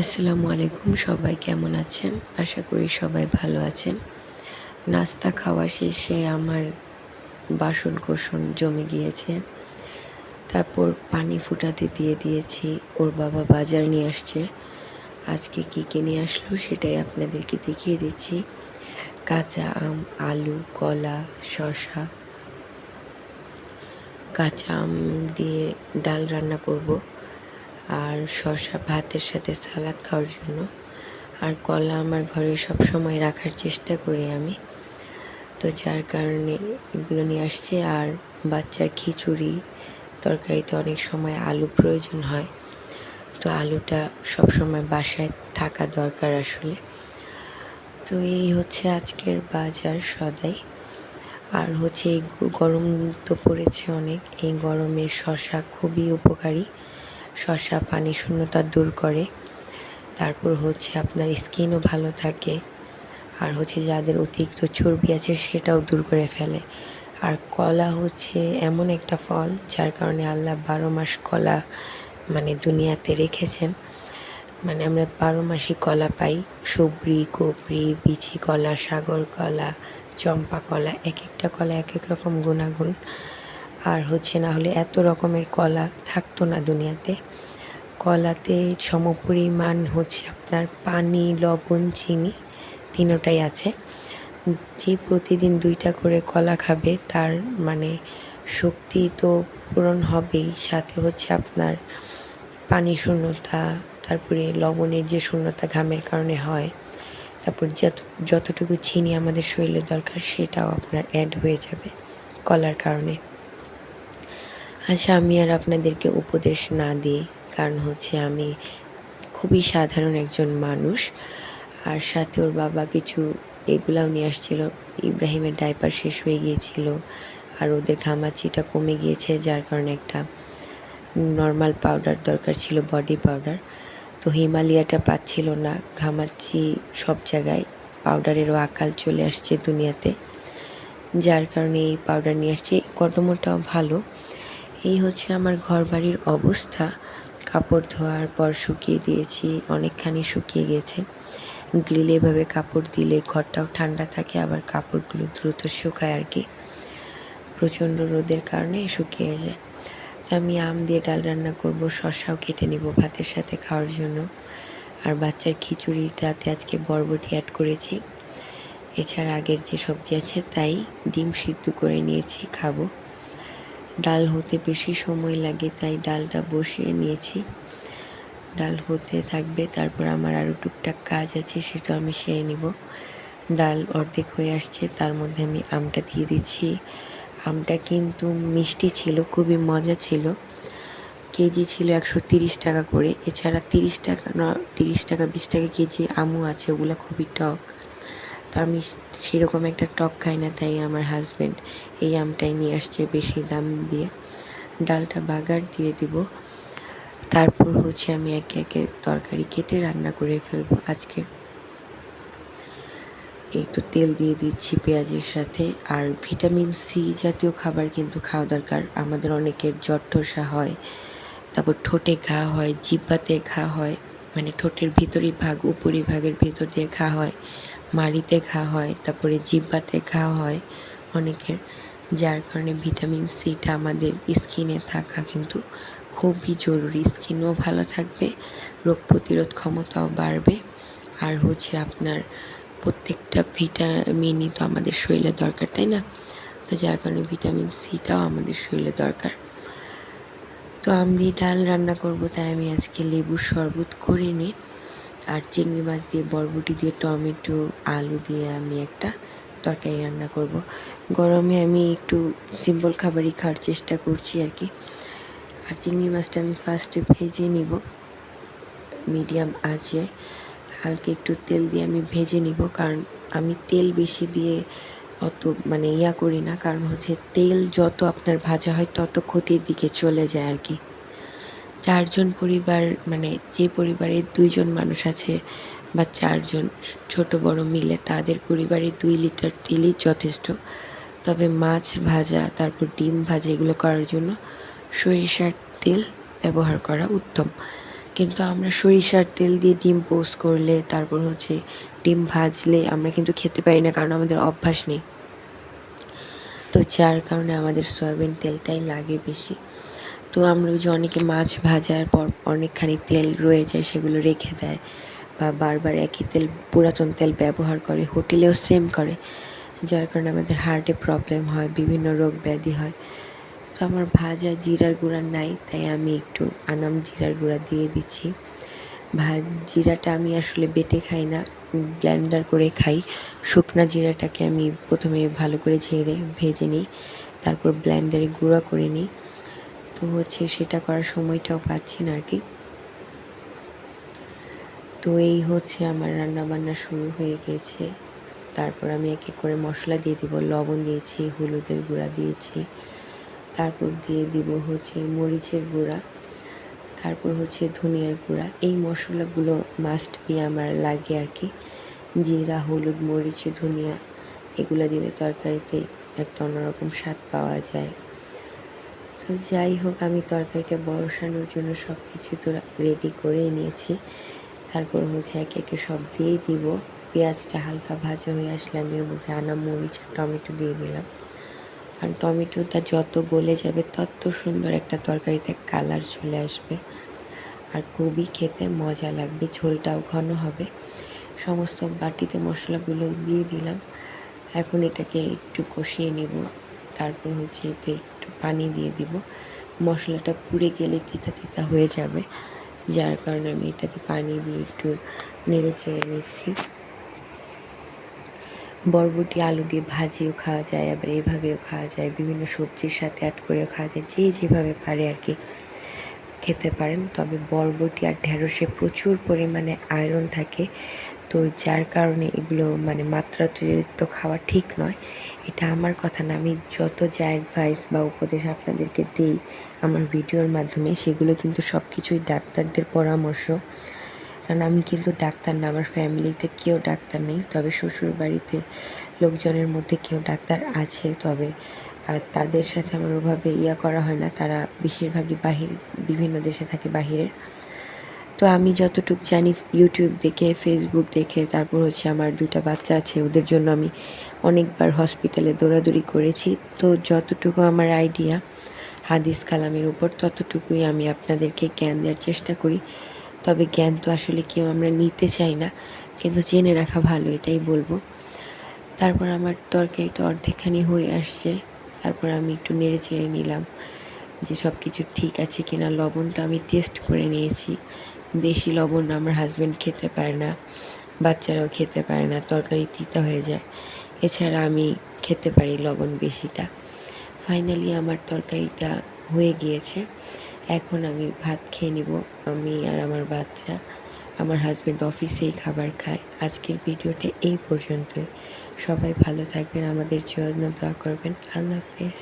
আসসালামু আলাইকুম, সবাই কেমন আছেন? আশা করি সবাই ভালো আছেন। নাস্তা খাওয়া শেষে আমার বাসন-কোসন জমে গিয়েছে। তারপর পানি ফুটাতে দিয়ে দিয়েছি। ওর বাবা বাজার নিয়ে আসছে। আজকে কী নিয়ে আসলো সেটাই আপনাদেরকে দেখিয়ে দিচ্ছি। কাঁচা আম, আলু, কলা, শসা। কাঁচা আম দিয়ে ডাল রান্না করব, আর শসা ভাতের সাথে সালাদ খাওয়ার জন্য। আর কলা আমার ঘরে সবসময় রাখার চেষ্টা করি আমি, তো যার কারণে এগুলো নিয়ে আসছি। আর বাচ্চার খিচুড়ি তরকারিতে অনেক সময় আলু প্রয়োজন হয়, তো আলুটা সবসময় বাসায় থাকা দরকার আসলে। তো এই হচ্ছে আজকের বাজার সদাই। আর হচ্ছে এই গরম তো পড়েছে অনেক, এই গরমে শসা খুবই উপকারী। শসা পানি শূন্যতা দূর করে, তারপর হচ্ছে আপনার স্কিনও ভালো থাকে, আর হচ্ছে যাদের অতিরিক্ত চর্বি আছে সেটাও দূর করে ফেলে। আর কলা হচ্ছে এমন একটা ফল যার কারণে আল্লাহ 12 মাস কলা দুনিয়াতে রেখেছেন। আমরা 12 মাসই কলা পাই। সুবরি, কোপরি, বিচি কলা, সাগর কলা, চম্পা কলা, এক একটা কলা এক এক রকম গুণাগুণ। আর হচ্ছে না হলে এত রকমের কলা থাকতো না দুনিয়াতে। কলাতে সমপরিমাণ হচ্ছে আপনার পানি, লবণ, চিনি তিনোটাই আছে। যে প্রতিদিন 2টা করে কলা খাবে তার শক্তি তো পূরণ হবেই, সাথে হচ্ছে আপনার পানি শূন্যতা, তারপরে লবণের যে শূন্যতা ঘামের কারণে হয়, তারপর যতটুকু চিনি আমাদের শরীরে দরকার সেটাও আপনার অ্যাড হয়ে যাবে কলার কারণে। আচ্ছা, আমি আর আপনাদেরকে উপদেশ না দিই, কারণ হচ্ছে আমি খুবই সাধারণ একজন মানুষ। আর সাথে ওর বাবা কিছু এগুলাও নিয়ে আসছিল। ইব্রাহিমের ডাইপার শেষ হয়ে গিয়েছিল, আর ওদের ঘামাচিটা কমে গিয়েছে, যার কারণে একটা নর্মাল পাউডার দরকার ছিল, বডি পাউডার। তো হিমালয়াটা পাচ্ছিল না, ঘামাচি সব জায়গায়, পাউডারেরও আকাল চলে আসছে দুনিয়াতে, যার কারণে এই পাউডার নিয়ে আসছে। কটমোটাও ভালো। এই হচ্ছে আমার ঘর বাড়ির অবস্থা। কাপড় ধোয়ার পর শুকিয়ে দিয়েছি, অনেকখানি শুকিয়ে গেছে। গ্রিলে এভাবে কাপড় দিলে ঘরটাও ঠান্ডা থাকে, আবার কাপড়গুলো দ্রুত শুকায় আর কি, প্রচণ্ড রোদের কারণে শুকিয়ে যায়। আমি আম দিয়ে ডাল রান্না করব, শসাও কেটে নিব ভাতের সাথে খাওয়ার জন্য। আর বাচ্চার খিচুড়িটাতে আজকে বরবটি অ্যাড করেছি। এছাড়া আগের যে সবজি আছে তাই ডিম সিদ্ধ করে নিয়েছি, খাবো। ডাল হতে বেশি সময় লাগে, তাই ডালটা বসিয়ে নিয়েছি। ডাল হতে থাকবে, তারপর আমার আরও টুকটাক কাজ আছে, সেটা আমি সেরে নিব। ডাল অর্ধেক হয়ে আসছে, তার মধ্যে আমি আমটা দিয়ে দিচ্ছি। আমটা কিন্তু মিষ্টি ছিল, খুবই মজা ছিল। কেজি ছিল 130 টাকা করে। এছাড়া 30 টাকা 20 টাকা কেজি আমও আছে, ওগুলো খুবই টক। তো আমি সেরকম একটা টক খাই না, তাই আমার হাজব্যান্ড এই আমটাই নিয়ে আসছে বেশি দাম দিয়ে। ডালটা বাগার দিয়ে দিব, তারপর হচ্ছে আমি একে একে তরকারি কেটে রান্না করে ফেলবো আজকে। একটু তেল দিয়ে দিচ্ছি পেঁয়াজের সাথে। আর ভিটামিন সি জাতীয় খাবার কিন্তু খাওয়া দরকার। আমাদের অনেকের জ্বর ঠোসা হয়, তারপর ঠোঁটে ঘা হয়, জিহ্বাতে ঘা হয়, ঠোঁটের ভিতরি ভাগ উপরি ভাগের ভিতর দিয়ে ঘা হয়, মাড়িতে ঘা হয়, তারপরে জিহ্বাতে ঘা হয় অনেকের, যার কারণে ভিটামিন সিটা আমাদের স্কিনে থাকা কিন্তু খুবই জরুরি। স্কিনও ভালো থাকবে, রোগ প্রতিরোধ ক্ষমতাও বাড়বে। আর হচ্ছে আপনার প্রত্যেকটা ভিটামিনই তো আমাদের শরীরে দরকার, তাই না? তো যার কারণে ভিটামিন সিটাও আমাদের শরীরে দরকার। তো আম দিয়ে ডাল রান্না করব, তাই আমি আজকে লেবুর শরবত করে নিই। আর চিংড়ি মাছ দিয়ে, বরবটি দিয়ে, টমেটো, আলু দিয়ে আমি একটা তরকারি রান্না করব। গরমে আমি একটু সিম্পল খাবারই খাওয়ার চেষ্টা করছি আর কি। আর চিংড়ি মাছটা আমি ফার্স্টে ভেজে নিব মিডিয়াম আঁচে, হালকা একটু তেল দিয়ে আমি ভেজে নিব। কারণ আমি তেল বেশি দিয়ে অত করি না, কারণ হচ্ছে তেল যত আপনার ভাজা হয় তত ক্ষতির দিকে চলে যায় আর কি। 4 জন পরিবার, যে পরিবারে 2 জন মানুষ আছে বা 4 জন ছোট বড় মিলে, তাদের পরিবারে 2 লিটার তেলই যথেষ্ট। তবে মাছ ভাজা, তারপর ডিম ভাজা এগুলো করার জন্য সরিষার তেল ব্যবহার করা উত্তম। কিন্তু আমরা সরিষার তেল দিয়ে ডিম পোস্ট করলে, তারপর হচ্ছে ডিম ভাজলে আমরা কিন্তু খেতে পারি না, কারণ আমাদের অভ্যাস নেই। তো যার কারণে আমাদের সয়াবিন তেলটাই লাগে বেশি। তো আমরা ওই যে অনেকে মাছ ভাজার পর অনেকখানি তেল রয়ে যায়, সেগুলো রেখে দেয় বা বারবার একই তেল, পুরাতন তেল ব্যবহার করে, হোটেলেও সেম করে, যার কারণে আমাদের হার্টে প্রবলেম হয়, বিভিন্ন রোগ ব্যাধি হয়। তো আমার ভাজা জিরার গুঁড়া নাই, তাই আমি একটু আনাম জিরার গুঁড়া দিয়ে দিচ্ছি। জিরাটা আমি আসলে বেটে খাই না, ব্লেন্ডার করে খাই। শুকনা জিরাটাকে আমি প্রথমে ভালো করে ঝেড়ে ভেজে নিই, তারপর ব্লেন্ডারে গুঁড়া করে নিই। তো হচ্ছে সেটা করার সময়টাও পাচ্ছি না আর কি। তো এই হচ্ছে আমার রান্নাবান্না শুরু হয়ে গিয়েছে। তারপর আমি এক এক করে মশলা দিয়ে দিব। লবণ দিয়েছি, হলুদের গুঁড়া দিয়েছি, তারপর দিয়ে দিব হচ্ছে মরিচের গুঁড়া, তারপর হচ্ছে ধনিয়ার গুঁড়া। এই মশলাগুলো মাস্ট বি আমার লাগে আর কি। জিরা, হলুদ, মরিচ, ধনিয়া এগুলো দিলে তরকারিতে একটা অন্যরকম স্বাদ পাওয়া যায়। তো যাই হোক, আমি তরকারিটা বসানোর জন্য সব কিছু তো রেডি করেই নিয়েছি। তারপর হচ্ছে একে একে সব দিয়েই দিব। পেঁয়াজটা হালকা ভাজা হয়ে আসলে আমি এর মধ্যে আনা মরিচ আর টমেটো দিয়ে দিলাম, কারণ টমেটোটা যত গলে যাবে তত সুন্দর একটা তরকারিতে কালার চলে আসবে আর খুবই খেতে মজা লাগবে, ঝোলটাও ঘন হবে। সমস্ত বাটিতে মশলাগুলো দিয়ে দিলাম। এখন এটাকে একটু কষিয়ে নেব, তারপর হচ্ছে এতে একটু পানি দিয়ে দিব। মশলাটা পুড়ে গেলে তিতা তিতা হয়ে যাবে, যার কারণে আমি এটাতে পানি দিয়ে একটু নেড়ে ছেড়ে নিচ্ছি। বরবটি আলু দিয়ে ভাজিও খাওয়া যায়, আবার এইভাবেও খাওয়া যায়, বিভিন্ন সবজির সাথে অ্যাড করেও খাওয়া যায়, যে যেভাবে পারে আর কি খেতে পারেন। তবে বরবটি আর ঢেঁড়সে প্রচুর পরিমাণে আয়রন থাকে, তো যার কারণে এগুলো মাত্রাতিরিক্ত খাওয়া ঠিক নয়। এটা আমার কথা না, আমি যত যা অ্যাডভাইস বা উপদেশ আপনাদেরকে দিই আমার ভিডিওর মাধ্যমে, সেগুলো কিন্তু সব কিছুই ডাক্তারদের পরামর্শ। কারণ আমি কিন্তু ডাক্তার না, আমার ফ্যামিলিতে কেউ ডাক্তার নেই, তবে শ্বশুর বাড়িতে লোকজনের মধ্যে কেউ ডাক্তার আছে, তবে তাদের সাথে আমার ওভাবে করা হয় না, তারা বেশিরভাগই বিভিন্ন দেশে থাকে বাহিরের। তো আমি যতটুকু জানি ইউটিউব দেখে, ফেসবুক দেখে, তারপর হচ্ছে আমার 2টা বাচ্চা আছে, ওদের জন্য আমি অনেকবার হসপিটালে দৌড়াদৌড়ি করেছি। তো যতটুকু আমার আইডিয়া হাদিস কালামের উপর, ততটুকুই আমি আপনাদেরকে জ্ঞান দেওয়ার চেষ্টা করি। তবে জ্ঞান তো আসলে কেউ আমরা নিতে চাই না, কিন্তু জেনে রাখা ভালো, এটাই বলবো। তারপর আমার তরকারিটা অর্ধেকখানি হয়ে আসছে, তারপর আমি একটু নেড়ে চেড়ে নিলাম যে সব কিছু ঠিক আছে কিনা। লবণটা আমি টেস্ট করে নিয়েছি, বেশি লবণ আমার হাজব্যান্ড খেতে পারে না, বাচ্চারাও খেতে পারে না, তরকারি তিতা হয়ে যায়। এছাড়া আমি খেতে পারি লবণ বেশিটা। ফাইনালি আমার তরকারিটা হয়ে গিয়েছে, এখন আমি ভাত খেয়ে নিব, আমি আর আমার বাচ্চা। আমার হাজব্যান্ড অফিসেই খাবার খায়। আজকের ভিডিওটা এই পর্যন্তই। সবাই ভালো থাকবেন, আমাদের জন্য দোয়া করবেন। আল্লাহ হাফেজ।